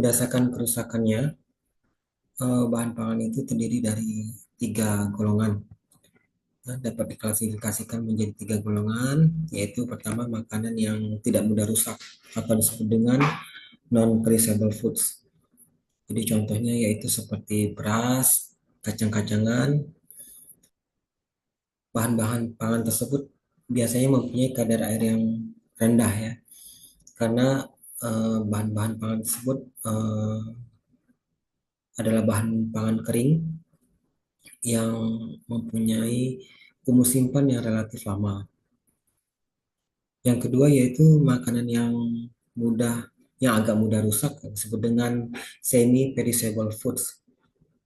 Berdasarkan kerusakannya, bahan pangan itu terdiri dari tiga golongan. Nah, dapat diklasifikasikan menjadi tiga golongan, yaitu pertama makanan yang tidak mudah rusak atau disebut dengan non-perishable foods. Jadi contohnya yaitu seperti beras, kacang-kacangan. Bahan-bahan pangan tersebut biasanya mempunyai kadar air yang rendah ya, karena bahan-bahan pangan tersebut adalah bahan pangan kering yang mempunyai umur simpan yang relatif lama. Yang kedua yaitu makanan yang mudah, yang agak mudah rusak, disebut dengan semi perishable foods.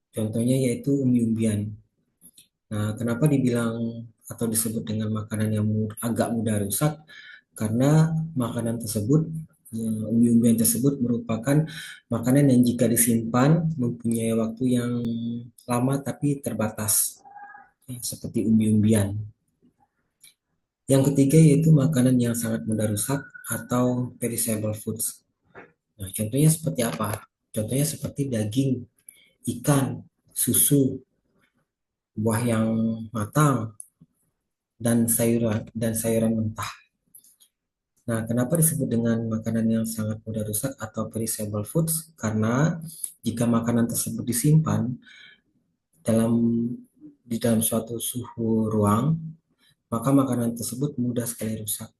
Contohnya yaitu umbi-umbian. Nah, kenapa dibilang atau disebut dengan makanan yang agak mudah rusak? Karena makanan tersebut, umbi-umbian tersebut merupakan makanan yang jika disimpan mempunyai waktu yang lama tapi terbatas, ya, seperti umbi-umbian. Yang ketiga yaitu makanan yang sangat mudah rusak atau perishable foods. Nah, contohnya seperti apa? Contohnya seperti daging, ikan, susu, buah yang matang, dan sayuran mentah. Nah, kenapa disebut dengan makanan yang sangat mudah rusak atau perishable foods? Karena jika makanan tersebut disimpan dalam di dalam suatu suhu ruang, maka makanan tersebut mudah sekali rusak.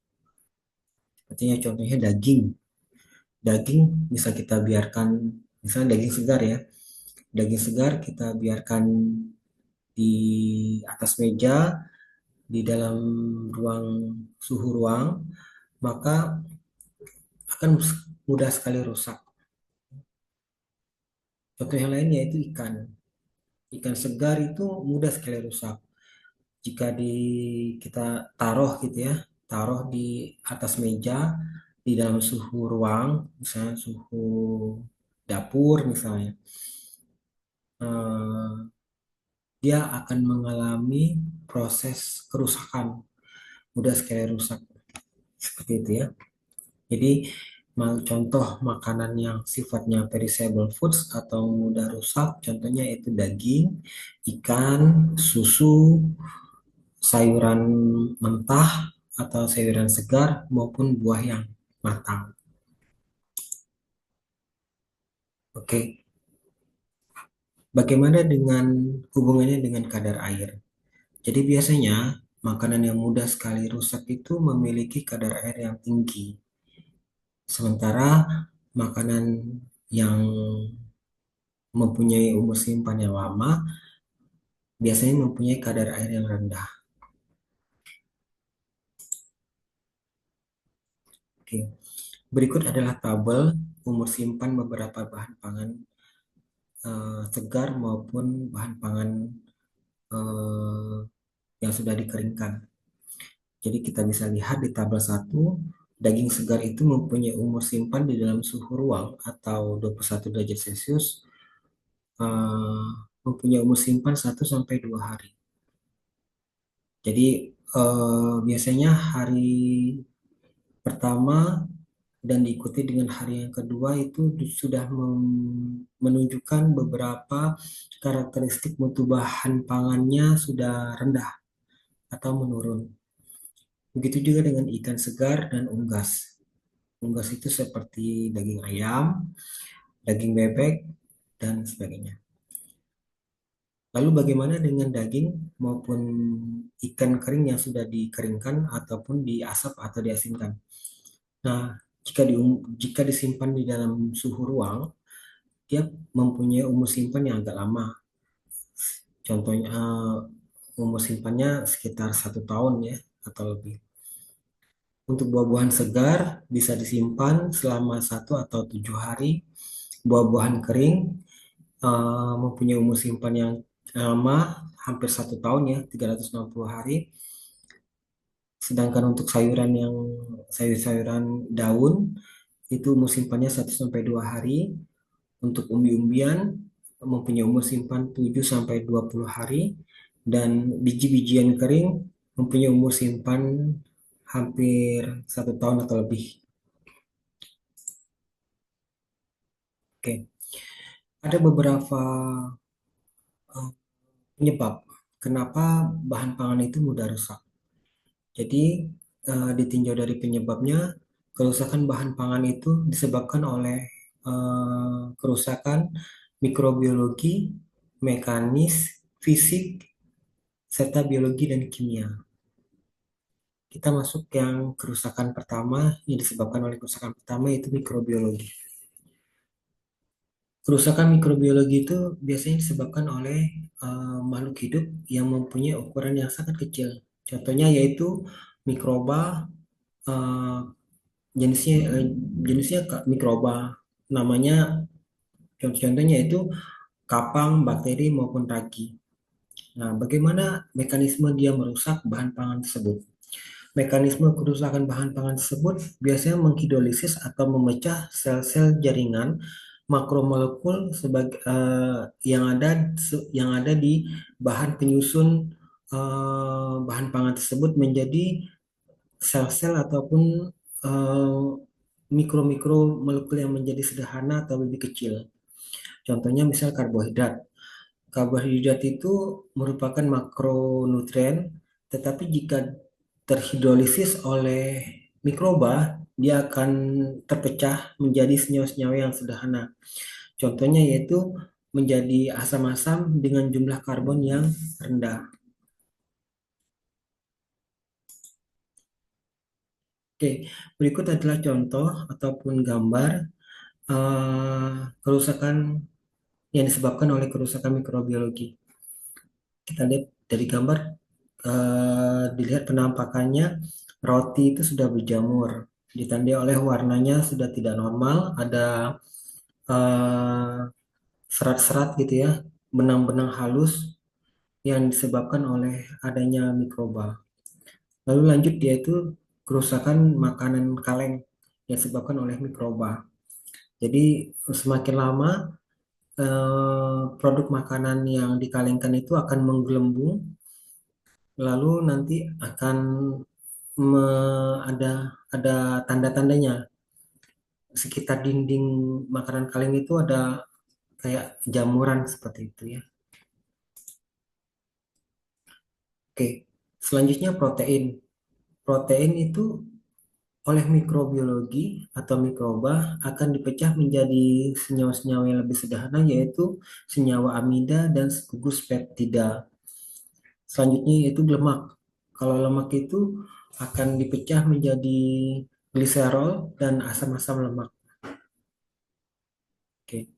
Artinya contohnya daging. Daging bisa kita biarkan, misalnya daging segar ya. Daging segar kita biarkan di atas meja di dalam ruang suhu ruang, maka akan mudah sekali rusak. Contoh yang lain yaitu ikan. Ikan segar itu mudah sekali rusak. Jika kita taruh gitu ya, taruh di atas meja di dalam suhu ruang, misalnya suhu dapur misalnya, eh, dia akan mengalami proses kerusakan, mudah sekali rusak seperti itu ya. Jadi contoh makanan yang sifatnya perishable foods atau mudah rusak, contohnya itu daging, ikan, susu, sayuran mentah atau sayuran segar maupun buah yang matang. Oke, bagaimana dengan hubungannya dengan kadar air? Jadi biasanya makanan yang mudah sekali rusak itu memiliki kadar air yang tinggi. Sementara makanan yang mempunyai umur simpan yang lama biasanya mempunyai kadar air yang rendah. Oke. Berikut adalah tabel umur simpan beberapa bahan pangan segar maupun bahan pangan eh, yang sudah dikeringkan. Jadi kita bisa lihat di tabel 1, daging segar itu mempunyai umur simpan di dalam suhu ruang atau 21 derajat Celcius, eh, mempunyai umur simpan 1 sampai 2 hari. Jadi biasanya hari pertama dan diikuti dengan hari yang kedua itu sudah menunjukkan beberapa karakteristik mutu bahan pangannya sudah rendah atau menurun. Begitu juga dengan ikan segar dan unggas. Unggas itu seperti daging ayam, daging bebek, dan sebagainya. Lalu bagaimana dengan daging maupun ikan kering yang sudah dikeringkan ataupun diasap atau diasinkan? Nah, jika disimpan di dalam suhu ruang, dia mempunyai umur simpan yang agak lama. Contohnya umur simpannya sekitar 1 tahun ya atau lebih. Untuk buah-buahan segar bisa disimpan selama 1 atau 7 hari. Buah-buahan kering mempunyai umur simpan yang lama, hampir 1 tahun ya, 360 hari. Sedangkan untuk sayur-sayuran daun itu umur simpannya 1 sampai 2 hari. Untuk umbi-umbian mempunyai umur simpan 7 sampai 20 hari dan biji-bijian kering mempunyai umur simpan hampir 1 tahun atau lebih. Oke, ada beberapa eh, penyebab kenapa bahan pangan itu mudah rusak. Jadi ditinjau dari penyebabnya, kerusakan bahan pangan itu disebabkan oleh kerusakan mikrobiologi, mekanis, fisik, serta biologi dan kimia. Kita masuk yang kerusakan pertama yang disebabkan oleh kerusakan pertama yaitu mikrobiologi. Kerusakan mikrobiologi itu biasanya disebabkan oleh makhluk hidup yang mempunyai ukuran yang sangat kecil. Contohnya yaitu mikroba, eh, jenisnya jenisnya mikroba. Namanya contohnya itu kapang, bakteri maupun ragi. Nah, bagaimana mekanisme dia merusak bahan pangan tersebut? Mekanisme kerusakan bahan pangan tersebut biasanya menghidrolisis atau memecah sel-sel jaringan makromolekul yang ada di bahan penyusun bahan pangan tersebut menjadi sel-sel ataupun eh, mikro-mikro molekul yang menjadi sederhana atau lebih kecil. Contohnya misal karbohidrat. Karbohidrat itu merupakan makronutrien, tetapi jika terhidrolisis oleh mikroba, dia akan terpecah menjadi senyawa-senyawa yang sederhana. Contohnya yaitu menjadi asam-asam dengan jumlah karbon yang rendah. Oke, berikut adalah contoh ataupun gambar kerusakan yang disebabkan oleh kerusakan mikrobiologi. Kita lihat dari gambar, dilihat penampakannya, roti itu sudah berjamur, ditandai oleh warnanya sudah tidak normal, ada eh, serat-serat gitu ya, benang-benang halus yang disebabkan oleh adanya mikroba. Lalu lanjut yaitu kerusakan makanan kaleng yang disebabkan oleh mikroba. Jadi semakin lama produk makanan yang dikalengkan itu akan menggelembung, lalu nanti akan ada tanda-tandanya. Sekitar dinding makanan kaleng itu ada kayak jamuran seperti itu ya. Oke, selanjutnya protein. Protein itu oleh mikrobiologi atau mikroba akan dipecah menjadi senyawa-senyawa yang lebih sederhana yaitu senyawa amida dan gugus peptida. Selanjutnya yaitu lemak. Kalau lemak itu akan dipecah menjadi gliserol dan asam-asam lemak. Oke.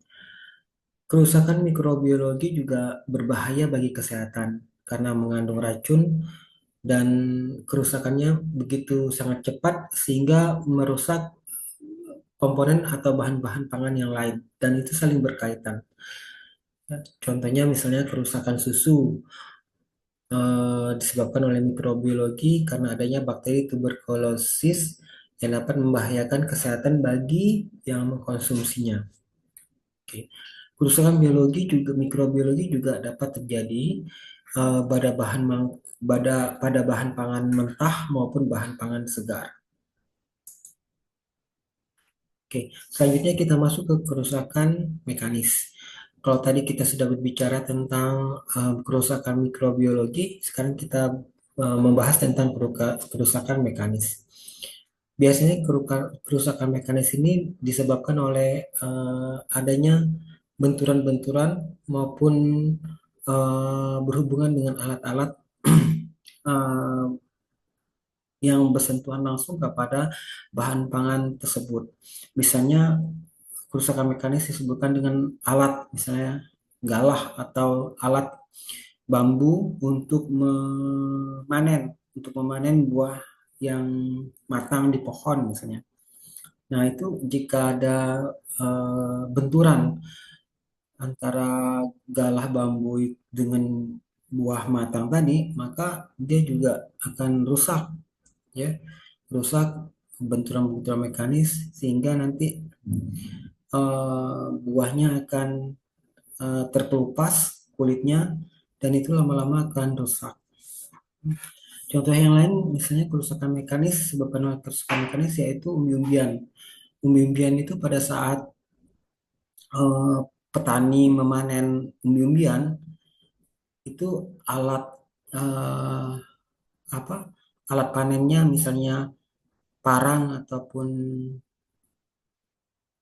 Kerusakan mikrobiologi juga berbahaya bagi kesehatan karena mengandung racun dan kerusakannya begitu sangat cepat sehingga merusak komponen atau bahan-bahan pangan yang lain dan itu saling berkaitan. Contohnya misalnya kerusakan susu disebabkan oleh mikrobiologi karena adanya bakteri tuberkulosis yang dapat membahayakan kesehatan bagi yang mengkonsumsinya. Oke. Kerusakan biologi juga mikrobiologi juga dapat terjadi pada bahan pangan mentah maupun bahan pangan segar. Oke, selanjutnya kita masuk ke kerusakan mekanis. Kalau tadi kita sudah berbicara tentang kerusakan mikrobiologi, sekarang kita membahas tentang kerusakan mekanis. Biasanya kerusakan mekanis ini disebabkan oleh adanya benturan-benturan maupun berhubungan dengan alat-alat eh, yang bersentuhan langsung kepada bahan pangan tersebut. Misalnya kerusakan mekanis disebutkan dengan alat, misalnya galah atau alat bambu untuk memanen buah yang matang di pohon misalnya. Nah, itu jika ada benturan antara galah bambu dengan buah matang tadi, maka dia juga akan rusak ya, rusak benturan-benturan mekanis sehingga nanti buahnya akan terkelupas kulitnya dan itu lama-lama akan rusak. Contoh yang lain misalnya kerusakan mekanis sebabkan oleh kerusakan mekanis yaitu umbi-umbian. Umbi-umbian itu pada saat eh, petani memanen umbi-umbian itu alat eh, apa alat panennya misalnya parang ataupun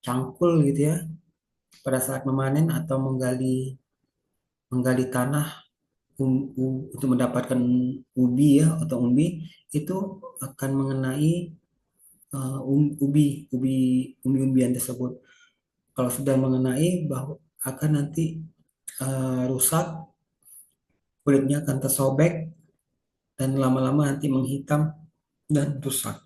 cangkul gitu ya pada saat memanen atau menggali menggali tanah untuk mendapatkan ubi ya atau umbi itu akan mengenai ubi ubi umbi-umbian tersebut. Kalau sudah mengenai bahwa akan nanti rusak, kulitnya akan tersobek dan lama-lama nanti menghitam dan rusak.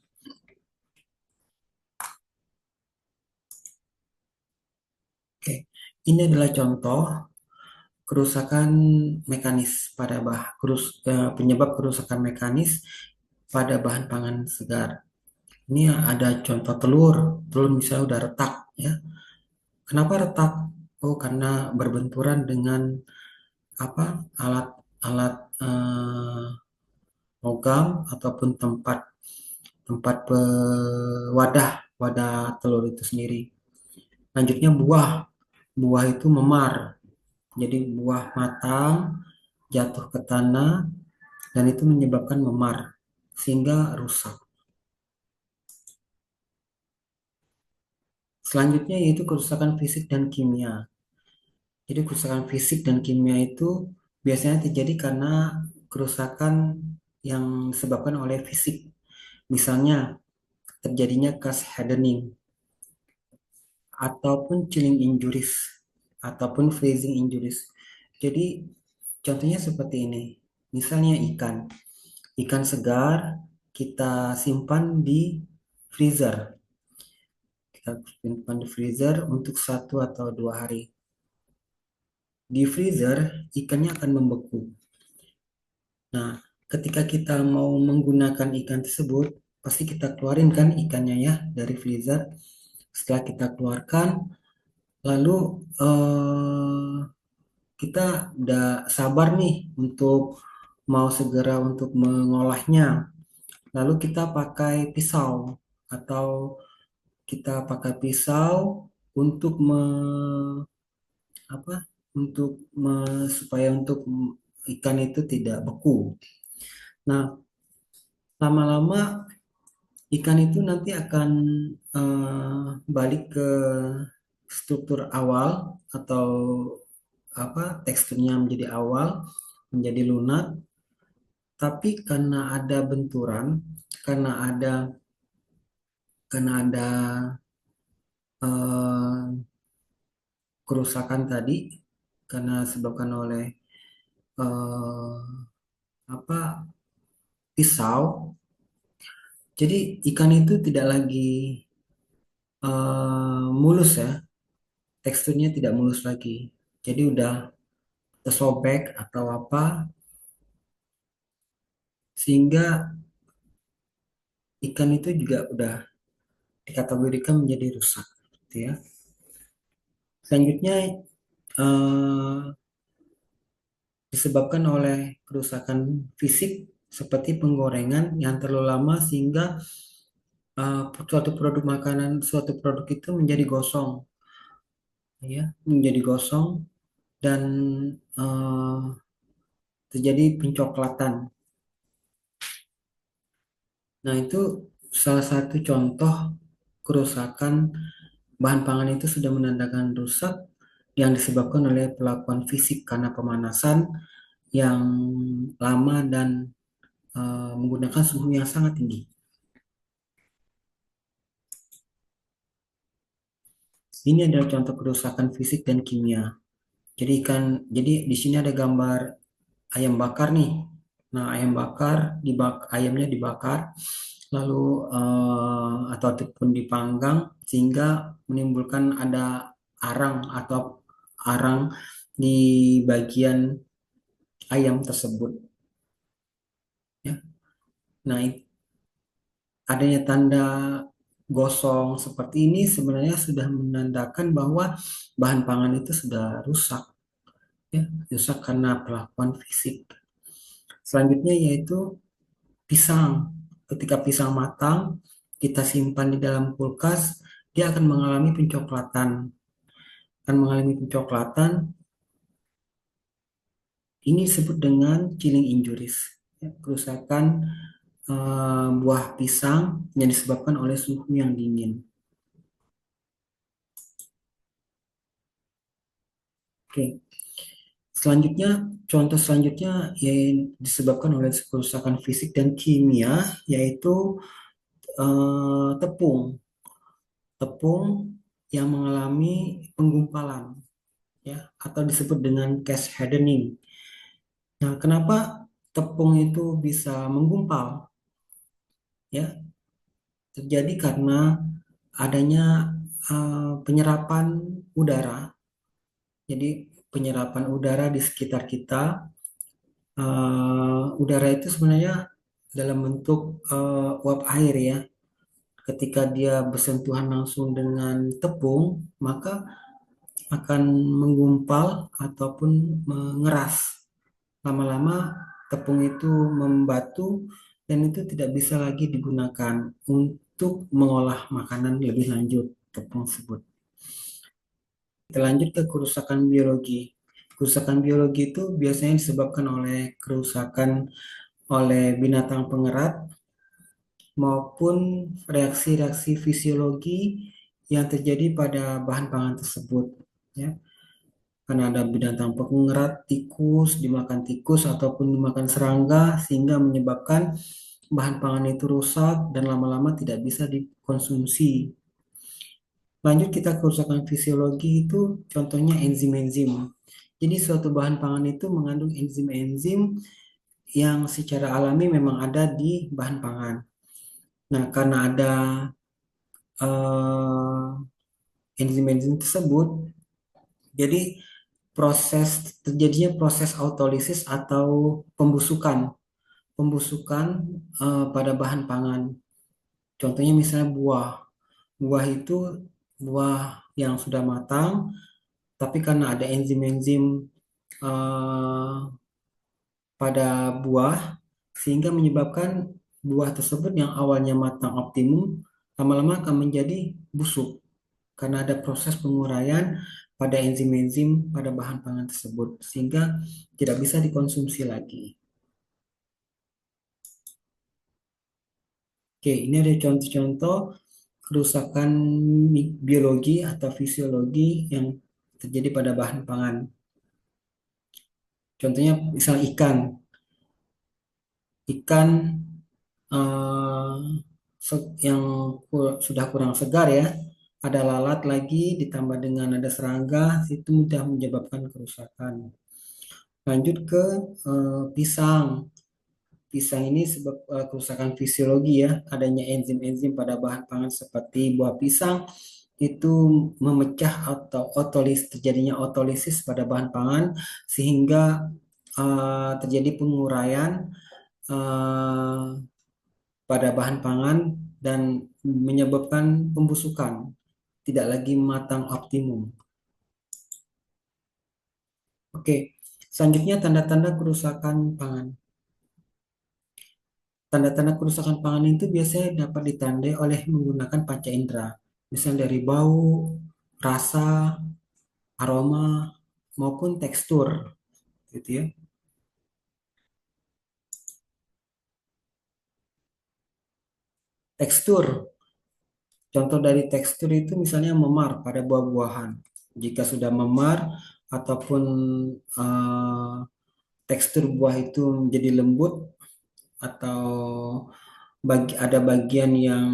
Oke, ini adalah contoh kerusakan mekanis pada penyebab kerusakan mekanis pada bahan pangan segar. Ini ada contoh telur, telur misalnya udah retak ya. Kenapa retak? Oh, karena berbenturan dengan apa alat-alat logam ataupun tempat tempat wadah wadah telur itu sendiri. Lanjutnya buah, buah itu memar. Jadi buah matang jatuh ke tanah dan itu menyebabkan memar sehingga rusak. Selanjutnya yaitu kerusakan fisik dan kimia. Jadi kerusakan fisik dan kimia itu biasanya terjadi karena kerusakan yang disebabkan oleh fisik. Misalnya terjadinya gas hardening ataupun chilling injuries ataupun freezing injuries. Jadi contohnya seperti ini. Misalnya ikan, ikan segar kita simpan di freezer. Kita simpan di freezer untuk 1 atau 2 hari. Di freezer, ikannya akan membeku. Nah, ketika kita mau menggunakan ikan tersebut, pasti kita keluarin kan ikannya ya dari freezer. Setelah kita keluarkan, lalu kita udah sabar nih untuk mau segera untuk mengolahnya. Lalu kita pakai pisau atau kita pakai pisau untuk apa? Untuk supaya untuk ikan itu tidak beku. Nah, lama-lama ikan itu nanti akan balik ke struktur awal atau teksturnya menjadi awal, menjadi lunak, tapi karena ada benturan, karena ada karena ada eh, kerusakan tadi, karena disebabkan oleh eh, apa pisau, jadi ikan itu tidak lagi mulus ya, teksturnya tidak mulus lagi. Jadi udah tersobek atau apa sehingga ikan itu juga udah dikategorikan menjadi rusak gitu ya. Selanjutnya eh, disebabkan oleh kerusakan fisik seperti penggorengan yang terlalu lama sehingga suatu produk itu menjadi gosong ya, menjadi gosong dan eh, terjadi pencoklatan. Nah, itu salah satu contoh kerusakan bahan pangan itu sudah menandakan rusak yang disebabkan oleh perlakuan fisik karena pemanasan yang lama dan menggunakan suhu yang sangat tinggi. Ini adalah contoh kerusakan fisik dan kimia. Jadi di sini ada gambar ayam bakar nih. Nah, ayamnya dibakar, lalu ataupun dipanggang sehingga menimbulkan ada arang atau arang di bagian ayam tersebut. Ya. Nah, adanya tanda gosong seperti ini sebenarnya sudah menandakan bahwa bahan pangan itu sudah rusak, ya, rusak karena perlakuan fisik. Selanjutnya yaitu pisang. Ketika pisang matang, kita simpan di dalam kulkas, dia akan mengalami pencoklatan. akan mengalami pencoklatan. Ini disebut dengan chilling injuries, ya, kerusakan buah pisang yang disebabkan oleh suhu yang dingin. Oke, selanjutnya, contoh selanjutnya yang disebabkan oleh kerusakan fisik dan kimia, yaitu tepung. Tepung yang mengalami penggumpalan, ya, atau disebut dengan cast hardening. Nah, kenapa tepung itu bisa menggumpal? Ya, terjadi karena adanya penyerapan udara. Jadi penyerapan udara di sekitar kita, udara itu sebenarnya dalam bentuk uap air ya. Ketika dia bersentuhan langsung dengan tepung, maka akan menggumpal ataupun mengeras. Lama-lama tepung itu membatu dan itu tidak bisa lagi digunakan untuk mengolah makanan lebih lanjut tepung tersebut. Kita lanjut ke kerusakan biologi. Kerusakan biologi itu biasanya disebabkan oleh kerusakan oleh binatang pengerat maupun reaksi-reaksi fisiologi yang terjadi pada bahan pangan tersebut. Ya, karena ada binatang pengerat, tikus, dimakan tikus ataupun dimakan serangga sehingga menyebabkan bahan pangan itu rusak dan lama-lama tidak bisa dikonsumsi. Lanjut kita ke kerusakan fisiologi itu contohnya enzim-enzim. Jadi suatu bahan pangan itu mengandung enzim-enzim yang secara alami memang ada di bahan pangan. Nah, karena ada enzim-enzim tersebut, jadi terjadinya proses autolisis atau pembusukan, pembusukan pada bahan pangan. Contohnya misalnya buah. Buah itu buah yang sudah matang, tapi karena ada enzim-enzim eh, pada buah, sehingga menyebabkan buah tersebut yang awalnya matang optimum, lama-lama akan menjadi busuk karena ada proses penguraian pada enzim-enzim pada bahan pangan tersebut, sehingga tidak bisa dikonsumsi lagi. Oke, ini ada contoh-contoh kerusakan biologi atau fisiologi yang terjadi pada bahan pangan. Contohnya misal ikan. Ikan eh, yang sudah kurang segar ya, ada lalat lagi ditambah dengan ada serangga, itu mudah menyebabkan kerusakan. Lanjut ke pisang. Pisang ini sebab kerusakan fisiologi ya, adanya enzim-enzim pada bahan pangan seperti buah pisang itu memecah atau terjadinya otolisis pada bahan pangan sehingga terjadi penguraian eh, pada bahan pangan dan menyebabkan pembusukan, tidak lagi matang optimum. Oke, selanjutnya tanda-tanda kerusakan pangan. Tanda-tanda kerusakan pangan itu biasanya dapat ditandai oleh menggunakan panca indera, misalnya dari bau, rasa, aroma, maupun tekstur, gitu ya. Tekstur, contoh dari tekstur itu misalnya memar pada buah-buahan. Jika sudah memar ataupun eh, tekstur buah itu menjadi lembut atau ada bagian yang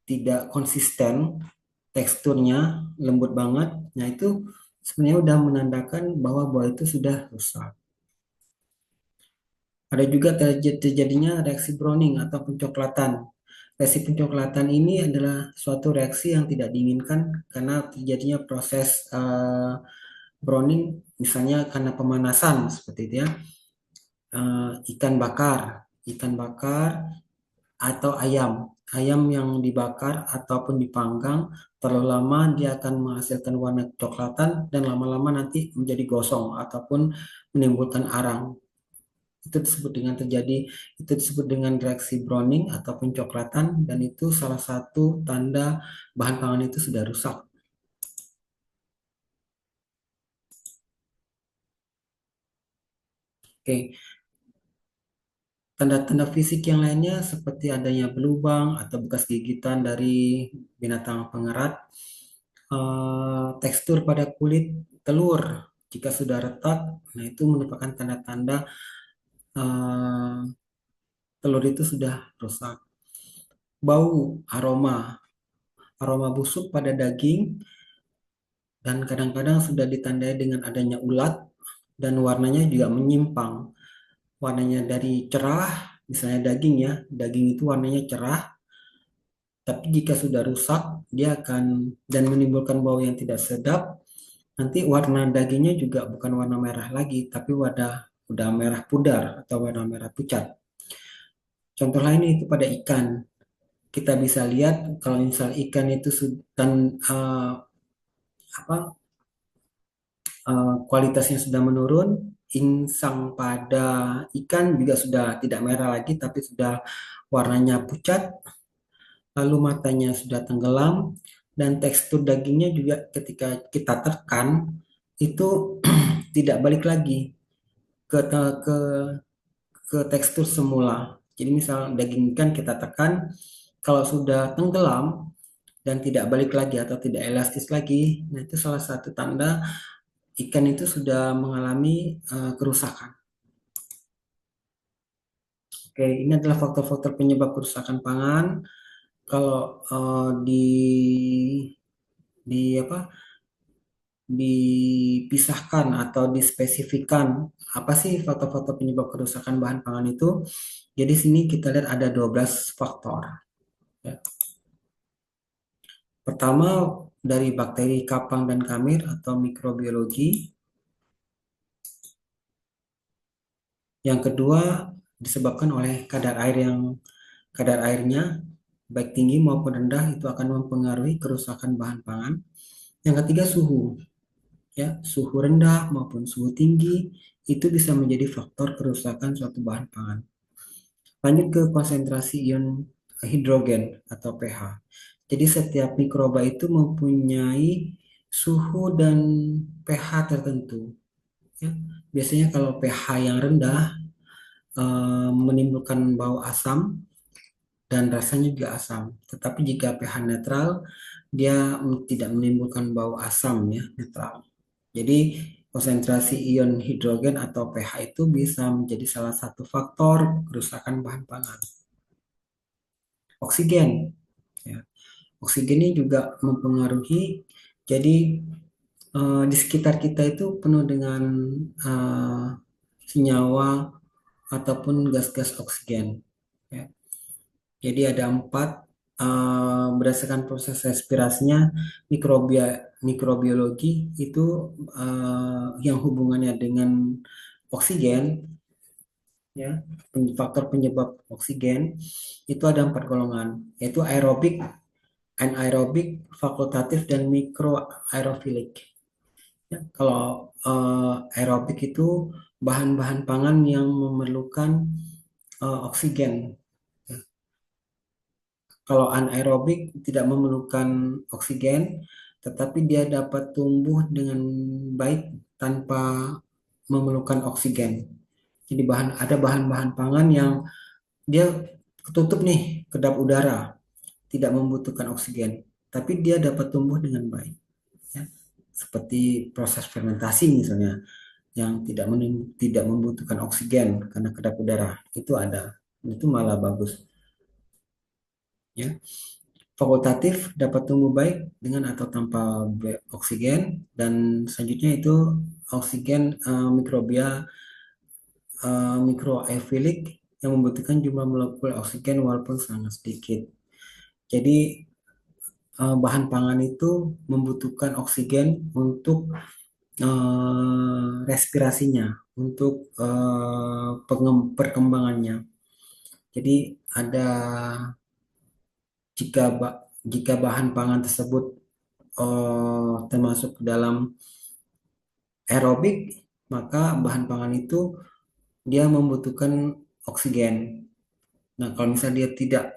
tidak konsisten teksturnya lembut banget, nah itu sebenarnya udah menandakan bahwa buah itu sudah rusak. Ada juga terjadinya reaksi browning atau pencoklatan. Reaksi pencoklatan ini adalah suatu reaksi yang tidak diinginkan karena terjadinya proses browning, misalnya karena pemanasan seperti itu ya. Ikan bakar, ikan bakar atau ayam. Ayam yang dibakar ataupun dipanggang terlalu lama dia akan menghasilkan warna kecoklatan dan lama-lama nanti menjadi gosong ataupun menimbulkan arang. Itu disebut dengan reaksi browning atau pencoklatan dan itu salah satu tanda bahan pangan itu sudah rusak. Oke, tanda-tanda fisik yang lainnya seperti adanya belubang atau bekas gigitan dari binatang pengerat, tekstur pada kulit telur jika sudah retak, nah itu merupakan tanda-tanda eh, telur itu sudah rusak. Bau, aroma busuk pada daging dan kadang-kadang sudah ditandai dengan adanya ulat dan warnanya juga menyimpang. Warnanya dari cerah, misalnya daging ya, daging itu warnanya cerah, tapi jika sudah rusak, dia akan dan menimbulkan bau yang tidak sedap. Nanti warna dagingnya juga bukan warna merah lagi, tapi udah merah pudar atau warna merah pucat. Contoh lain itu pada ikan. Kita bisa lihat kalau misal ikan itu dan apa kualitasnya sudah menurun, insang pada ikan juga sudah tidak merah lagi, tapi sudah warnanya pucat, lalu matanya sudah tenggelam, dan tekstur dagingnya juga ketika kita tekan itu tidak balik lagi ke ke tekstur semula. Jadi misal daging ikan kita tekan, kalau sudah tenggelam dan tidak balik lagi atau tidak elastis lagi, nah itu salah satu tanda ikan itu sudah mengalami kerusakan. Oke, ini adalah faktor-faktor penyebab kerusakan pangan. Kalau di apa dipisahkan atau dispesifikan apa sih faktor-faktor penyebab kerusakan bahan pangan itu? Jadi sini kita lihat ada 12 faktor. Ya. Pertama dari bakteri kapang dan kamir atau mikrobiologi. Yang kedua disebabkan oleh kadar airnya baik tinggi maupun rendah itu akan mempengaruhi kerusakan bahan pangan. Yang ketiga suhu, ya suhu rendah maupun suhu tinggi itu bisa menjadi faktor kerusakan suatu bahan pangan. Lanjut ke konsentrasi ion hidrogen atau pH. Jadi setiap mikroba itu mempunyai suhu dan pH tertentu. Ya. Biasanya kalau pH yang rendah menimbulkan bau asam dan rasanya juga asam. Tetapi jika pH netral, dia tidak menimbulkan bau asam ya, netral. Jadi konsentrasi ion hidrogen atau pH itu bisa menjadi salah satu faktor kerusakan bahan pangan. Oksigen, ya. Oksigen ini juga mempengaruhi. Jadi di sekitar kita itu penuh dengan eh, senyawa ataupun gas-gas oksigen. Ya. Jadi ada empat berdasarkan proses respirasinya mikrobiologi itu yang hubungannya dengan oksigen ya faktor penyebab oksigen itu ada empat golongan yaitu aerobik, anaerobik, fakultatif dan mikro aerofilik. Ya, kalau aerobik itu bahan-bahan pangan yang memerlukan oksigen. Kalau anaerobik tidak memerlukan oksigen, tetapi dia dapat tumbuh dengan baik tanpa memerlukan oksigen. Jadi ada bahan-bahan pangan yang dia ketutup nih kedap udara, tidak membutuhkan oksigen, tapi dia dapat tumbuh dengan baik. Ya. Seperti proses fermentasi misalnya, yang tidak membutuhkan oksigen karena kedap udara itu ada, itu malah bagus. Ya. Fakultatif dapat tumbuh baik dengan atau tanpa oksigen dan selanjutnya itu oksigen mikrobia mikroaerofilik yang membutuhkan jumlah molekul oksigen walaupun sangat sedikit. Jadi bahan pangan itu membutuhkan oksigen untuk respirasinya, untuk perkembangannya. Jadi ada jika jika bahan pangan tersebut termasuk dalam aerobik, maka bahan pangan itu dia membutuhkan oksigen. Nah, kalau misalnya dia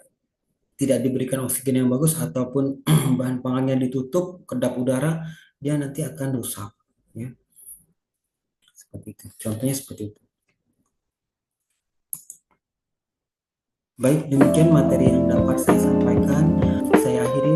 tidak diberikan oksigen yang bagus ataupun bahan pangannya ditutup kedap udara, dia nanti akan rusak. Ya, seperti itu. Contohnya seperti itu. Baik, demikian materi yang dapat saya sampaikan. Saya akhiri